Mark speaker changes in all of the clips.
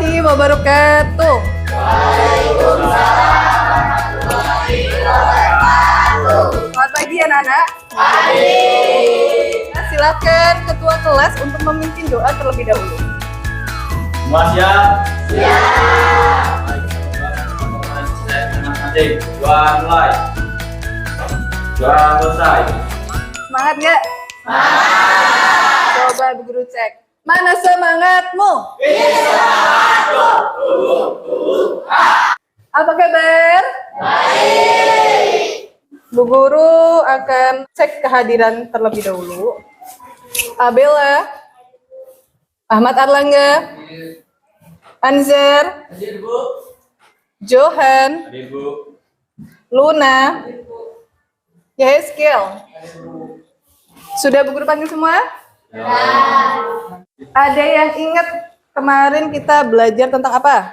Speaker 1: warahmatullahi wabarakatuh. Selamat pagi anak-anak. Nah, silakan ketua kelas untuk memimpin doa terlebih dahulu.
Speaker 2: Semua siap? Siap. Doa mulai. Doa selesai.
Speaker 1: Semangat nggak? Semangat. Coba Bu Guru cek. Mana semangatmu? Apa kabar? Baik. Bu Guru akan cek kehadiran terlebih dahulu. Abela, Ahmad Arlangga, Anzar,
Speaker 2: Hadir, Bu.
Speaker 1: Johan,
Speaker 2: Hadir, Bu.
Speaker 1: Luna, Yaheskel. Sudah Bu Guru panggil semua? Ada yang ingat kemarin kita belajar tentang apa?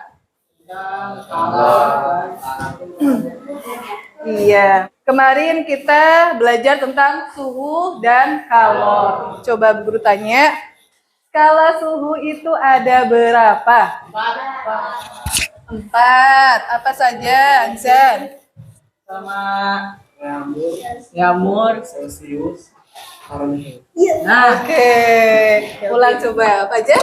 Speaker 1: Iya, kemarin kita belajar tentang suhu dan kalor. Coba Bu Guru tanya, skala suhu itu ada berapa? 4. Apa saja, Anzan?
Speaker 3: Sama Yamur, Celsius, Fahrenheit.
Speaker 1: Oke, ulang coba. Apa aja?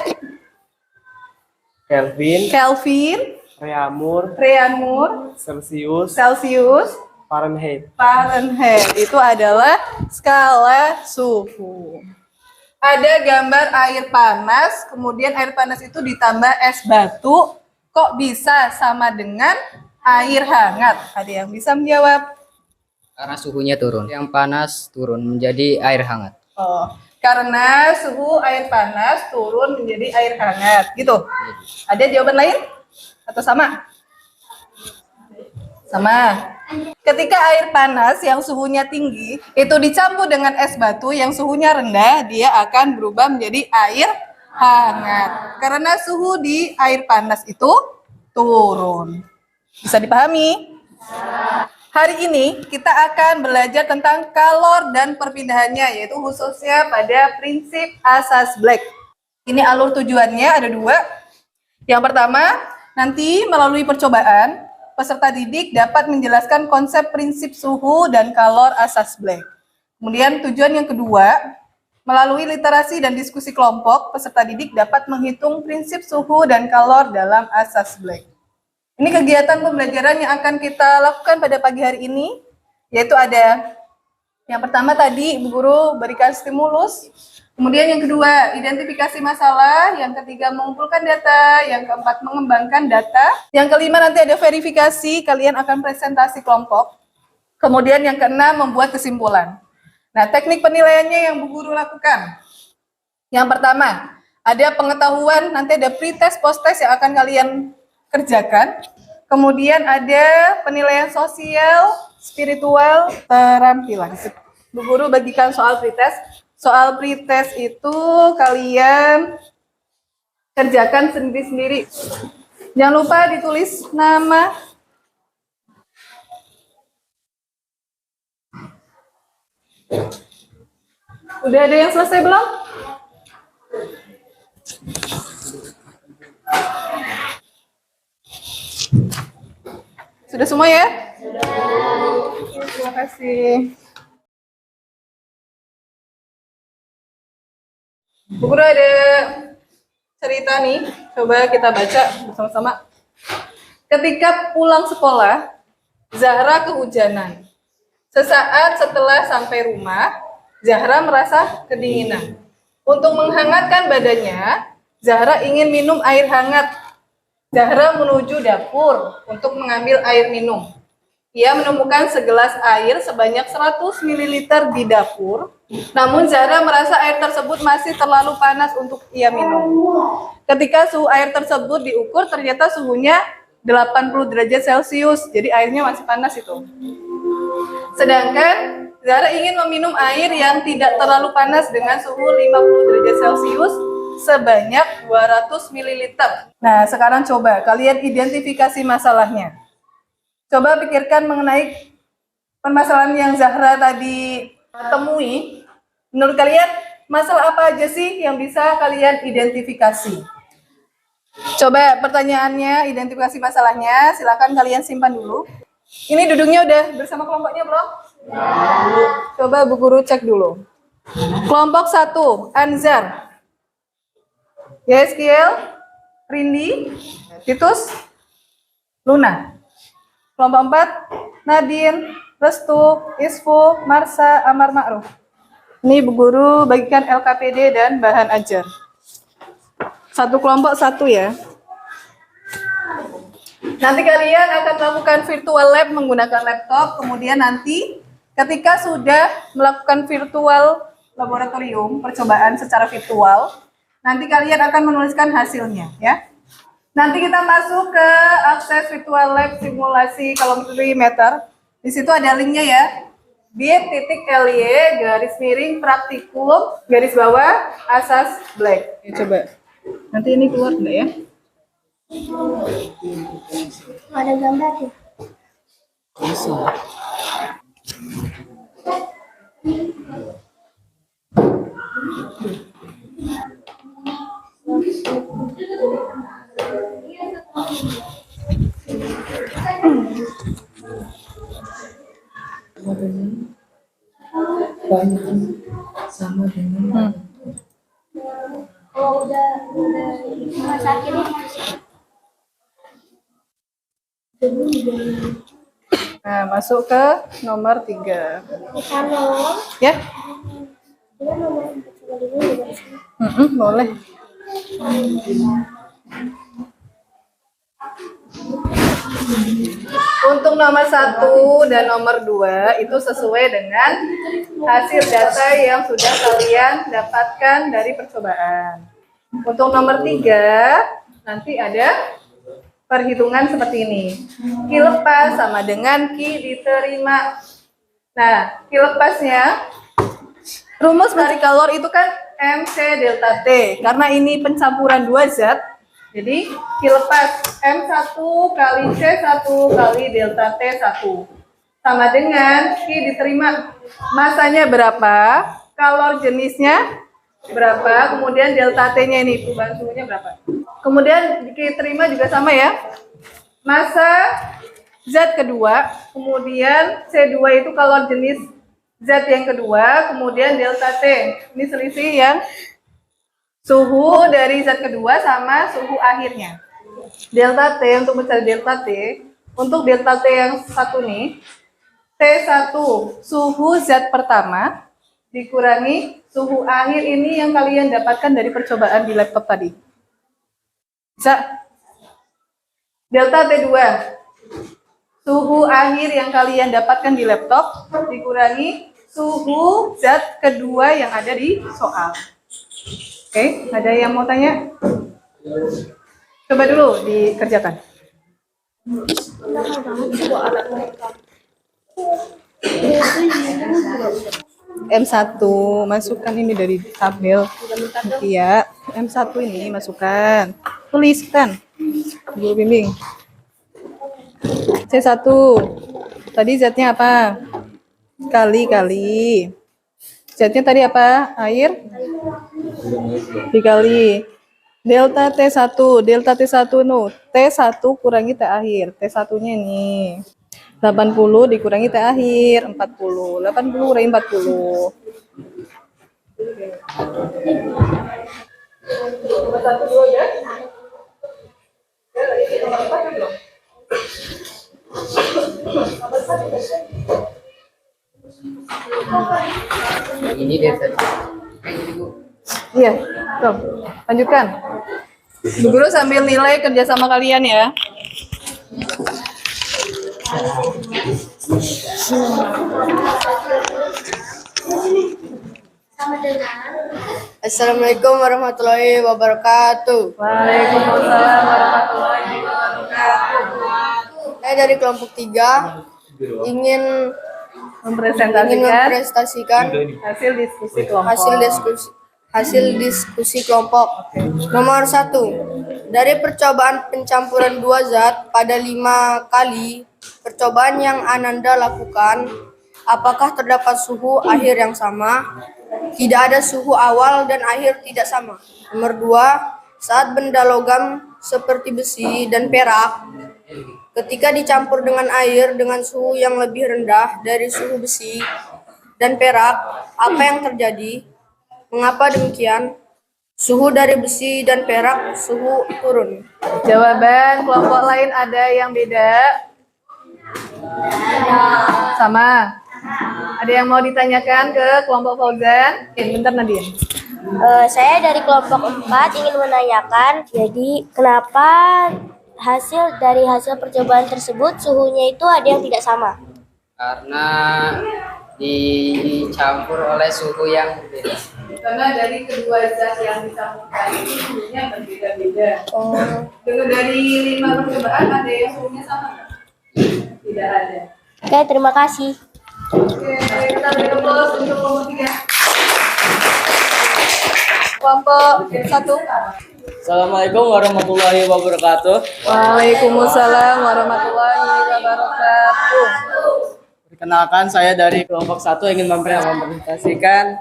Speaker 3: Kelvin,
Speaker 1: Kelvin,
Speaker 3: Reamur,
Speaker 1: Reanmur,
Speaker 3: Celsius,
Speaker 1: Celsius,
Speaker 3: Fahrenheit.
Speaker 1: Fahrenheit. Itu adalah skala suhu. Ada gambar air panas, kemudian air panas itu ditambah es batu. Kok bisa sama dengan air hangat? Ada yang bisa menjawab?
Speaker 4: Karena suhunya turun. Yang panas turun menjadi air hangat.
Speaker 1: Oh, karena suhu air panas turun menjadi air hangat, gitu. Ada jawaban lain? Atau sama? Sama. Ketika air panas yang suhunya tinggi, itu dicampur dengan es batu yang suhunya rendah, dia akan berubah menjadi air hangat. Karena suhu di air panas itu turun. Bisa dipahami? Hari ini kita akan belajar tentang kalor dan perpindahannya, yaitu khususnya pada prinsip asas Black. Ini alur tujuannya ada 2. Yang pertama, nanti melalui percobaan, peserta didik dapat menjelaskan konsep prinsip suhu dan kalor asas Black. Kemudian tujuan yang kedua, melalui literasi dan diskusi kelompok, peserta didik dapat menghitung prinsip suhu dan kalor dalam asas Black. Ini kegiatan pembelajaran yang akan kita lakukan pada pagi hari ini, yaitu ada yang pertama tadi Bu Guru berikan stimulus, kemudian yang kedua identifikasi masalah, yang ketiga mengumpulkan data, yang keempat mengembangkan data, yang kelima nanti ada verifikasi, kalian akan presentasi kelompok, kemudian yang keenam membuat kesimpulan. Nah, teknik penilaiannya yang Bu Guru lakukan. Yang pertama, ada pengetahuan, nanti ada pre-test, post-test yang akan kalian kerjakan. Kemudian ada penilaian sosial, spiritual, keterampilan. Bu Guru bagikan soal pretest. Soal pretest itu kalian kerjakan sendiri-sendiri. Jangan lupa ditulis nama. Udah ada yang selesai belum? Sudah semua ya? Sudah. Terima kasih. Bu Guru ada cerita nih, coba kita baca bersama-sama. Ketika pulang sekolah, Zahra kehujanan. Sesaat setelah sampai rumah, Zahra merasa kedinginan. Untuk menghangatkan badannya, Zahra ingin minum air hangat. Zahra menuju dapur untuk mengambil air minum. Ia menemukan segelas air sebanyak 100 ml di dapur. Namun Zahra merasa air tersebut masih terlalu panas untuk ia minum. Ketika suhu air tersebut diukur, ternyata suhunya 80 derajat Celcius. Jadi airnya masih panas itu. Sedangkan Zahra ingin meminum air yang tidak terlalu panas dengan suhu 50 derajat Celcius sebanyak 200 ml. Nah, sekarang coba kalian identifikasi masalahnya. Coba pikirkan mengenai permasalahan yang Zahra tadi temui. Menurut kalian, masalah apa aja sih yang bisa kalian identifikasi? Coba pertanyaannya, identifikasi masalahnya. Silakan kalian simpan dulu. Ini duduknya udah bersama kelompoknya belum? Coba Bu Guru cek dulu. Kelompok 1, Anzar. Yeskiel, Rindi, Titus, Luna. Kelompok 4, Nadine, Restu, Isfu, Marsa, Amar Ma'ruf. Ini Bu Guru bagikan LKPD dan bahan ajar. Satu kelompok satu ya. Nanti kalian akan melakukan virtual lab menggunakan laptop. Kemudian nanti ketika sudah melakukan virtual laboratorium, percobaan secara virtual, nanti kalian akan menuliskan hasilnya ya. Nanti kita masuk ke akses virtual lab simulasi kalorimeter. Di situ ada linknya ya. bit.ly garis miring praktikum garis bawah asas black. Ya, coba. Nanti ini keluar enggak ya?
Speaker 5: Ada gambar ya? Kalau udah rumah sakit ini
Speaker 1: Nah, masuk ke nomor 3.
Speaker 5: kalau
Speaker 1: Ya?
Speaker 5: dia nomor 4 juga di sini.
Speaker 1: Boleh. Untuk nomor 1 dan nomor 2 itu sesuai dengan hasil data yang sudah kalian dapatkan dari percobaan. Untuk nomor 3 nanti ada perhitungan seperti ini. Ki lepas sama dengan Ki diterima. Nah, Ki lepasnya rumus dari kalor itu kan MC delta T. Karena ini pencampuran dua zat, jadi Ki lepas M1 kali C1 kali delta T1 sama dengan Ki diterima. Masanya berapa, kalor jenisnya berapa, kemudian delta T-nya ini perubahan suhunya berapa. Kemudian Ki terima juga sama ya. Masa zat kedua, kemudian C2 itu kalor jenis zat yang kedua, kemudian delta T. Ini selisih yang suhu dari zat kedua sama suhu akhirnya. Delta T, untuk mencari delta T, untuk delta T yang satu nih, T1 suhu zat pertama dikurangi suhu akhir ini yang kalian dapatkan dari percobaan di laptop tadi. Bisa? Delta T2 suhu akhir yang kalian dapatkan di laptop dikurangi suhu zat kedua yang ada di soal. Oke, ada yang mau tanya? Coba dulu dikerjakan. M1 masukkan ini dari tabel ya. M1 ini masukkan, tuliskan, Guru bimbing. C1 tadi zatnya apa? Kali. Zatnya tadi apa? Air dikali delta T1. Delta T1 no, T1 kurangi T akhir. T1 nya ini 80 dikurangi T akhir 40. 80 kurangi 40. Nomor 1 dulu ya. Nomor 4 belum?
Speaker 4: Ini delta T.
Speaker 1: Iya, tuh. Lanjutkan. Bu Guru sambil nilai kerjasama kalian ya.
Speaker 6: Assalamualaikum warahmatullahi wabarakatuh.
Speaker 1: Waalaikumsalam warahmatullahi wabarakatuh.
Speaker 6: Saya dari kelompok 3 ingin
Speaker 1: Mempresentasikan
Speaker 6: mempresentasikan
Speaker 1: hasil diskusi kelompok.
Speaker 6: hasil diskusi kelompok. Nomor 1. Dari percobaan pencampuran dua zat pada 5 kali percobaan yang Ananda lakukan, apakah terdapat suhu akhir yang sama? Tidak ada suhu awal dan akhir tidak sama. Nomor 2. Saat benda logam seperti besi dan perak, ketika dicampur dengan air dengan suhu yang lebih rendah dari suhu besi dan perak, apa yang terjadi? Mengapa demikian? Suhu dari besi dan perak suhu turun.
Speaker 1: Jawaban kelompok lain ada yang beda? Sama. Ada yang mau ditanyakan ke kelompok Fauzan? Bentar Nadine.
Speaker 5: Saya dari kelompok 4 ingin menanyakan, jadi kenapa dari hasil percobaan tersebut suhunya itu ada yang tidak sama?
Speaker 4: Karena dicampur oleh suhu yang berbeda.
Speaker 1: Karena dari kedua zat yang dicampurkan itu suhunya berbeda-beda. Dengan dari 5 percobaan ada yang suhunya sama nggak? Tidak ada.
Speaker 5: Oke, terima kasih.
Speaker 1: Oke, kita beri aplaus untuk kelompok 3. Kelompok 1.
Speaker 3: Assalamualaikum warahmatullahi wabarakatuh.
Speaker 1: Waalaikumsalam warahmatullahi wabarakatuh.
Speaker 3: Perkenalkan, saya dari kelompok 1 ingin mempresentasikan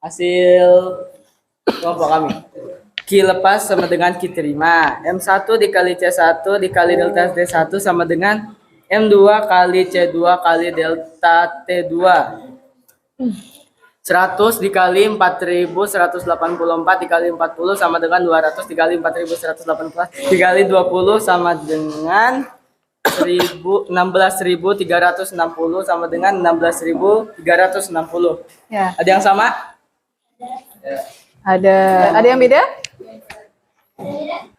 Speaker 3: hasil kelompok kami. Q lepas sama dengan Q terima. M1 dikali C1 dikali delta D1 sama dengan M2 kali C2 kali delta T2. 100 dikali 4184 dikali 40 sama dengan 200 dikali 4184 dikali 20 sama dengan 16.360 sama dengan 16.360.
Speaker 1: Ya.
Speaker 3: Ada yang sama?
Speaker 1: Ada yang beda?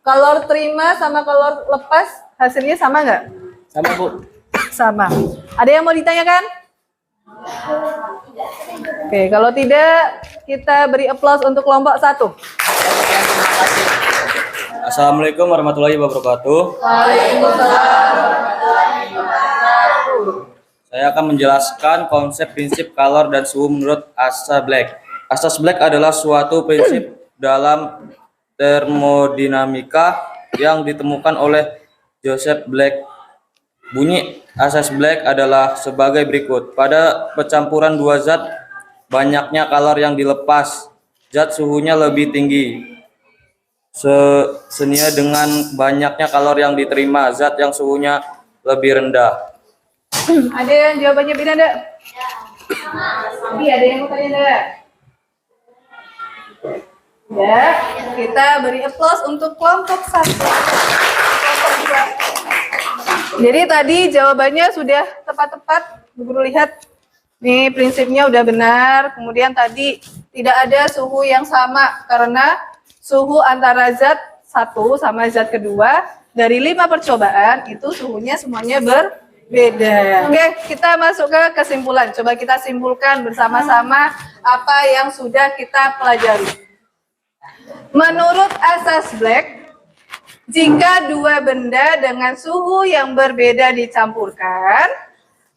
Speaker 1: Kalor terima sama kalor lepas hasilnya sama nggak?
Speaker 3: Sama, Bu.
Speaker 1: Sama. Ada yang mau ditanyakan? Oke, kalau tidak kita beri aplaus untuk kelompok 1.
Speaker 2: Assalamualaikum warahmatullahi wabarakatuh. Saya akan menjelaskan konsep prinsip kalor dan suhu menurut Asa Black. Asa Black adalah suatu prinsip dalam termodinamika yang ditemukan oleh Joseph Black. Bunyi asas Black adalah sebagai berikut. Pada percampuran dua zat, banyaknya kalor yang dilepas, zat suhunya lebih tinggi. Senilai dengan banyaknya kalor yang diterima, zat yang suhunya lebih rendah.
Speaker 1: Ada yang jawabannya beda enggak? Iya, ada yang mau tanya enggak? Ya, kita beri aplaus untuk kelompok 1. Kelompok 2. Jadi tadi jawabannya sudah tepat-tepat. Bu Guru lihat, nih prinsipnya udah benar. Kemudian tadi tidak ada suhu yang sama karena suhu antara zat 1 sama zat kedua dari 5 percobaan itu suhunya semuanya berbeda. Oke, kita masuk ke kesimpulan. Coba kita simpulkan bersama-sama apa yang sudah kita pelajari. Menurut asas Black, jika dua benda dengan suhu yang berbeda dicampurkan,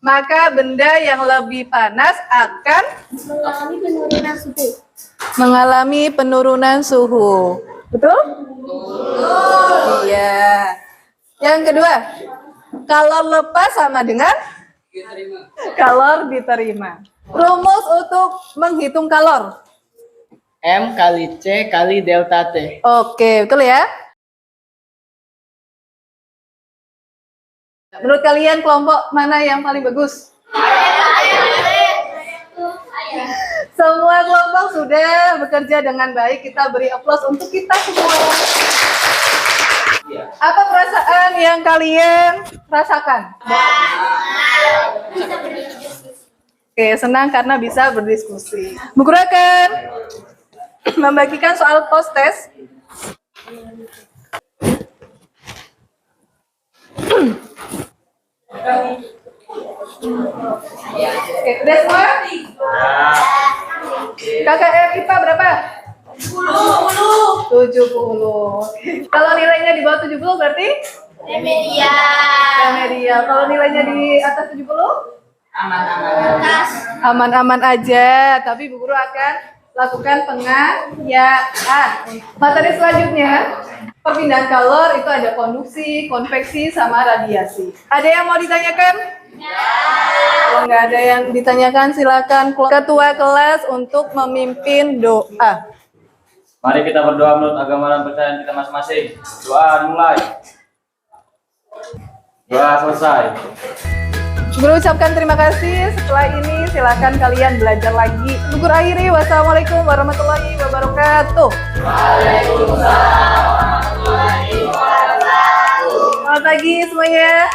Speaker 1: maka benda yang lebih panas akan
Speaker 5: Mengalami penurunan suhu.
Speaker 1: mengalami penurunan suhu. Betul? Betul. Iya. Yang kedua, kalor lepas sama dengan kalor diterima. Rumus untuk menghitung kalor.
Speaker 3: M kali C kali delta T.
Speaker 1: Oke, betul ya? Menurut kalian kelompok mana yang paling bagus? Semua kelompok sudah bekerja dengan baik. Kita beri aplaus untuk kita semua. Apa perasaan yang kalian rasakan? Oke, senang karena bisa berdiskusi. Bu Guru akan membagikan soal post test. Oke, udah semua? KKR IPA berapa? 70. Kalau nilainya di bawah 70 berarti? Remedial. Kalau nilainya di atas 70? Aman-aman aja, tapi Bu Guru akan lakukan pengayaan. Materi selanjutnya, perpindahan kalor itu ada konduksi, konveksi, sama radiasi. Ada yang mau ditanyakan? Kalau nggak ada yang ditanyakan, silakan ketua kelas untuk memimpin doa.
Speaker 2: Mari kita berdoa menurut agama dan percayaan kita masing-masing. Doa dimulai. Doa selesai.
Speaker 1: Guru ucapkan terima kasih. Setelah ini silakan kalian belajar lagi. Guru akhiri, wassalamualaikum warahmatullahi wabarakatuh. Selamat pagi semuanya.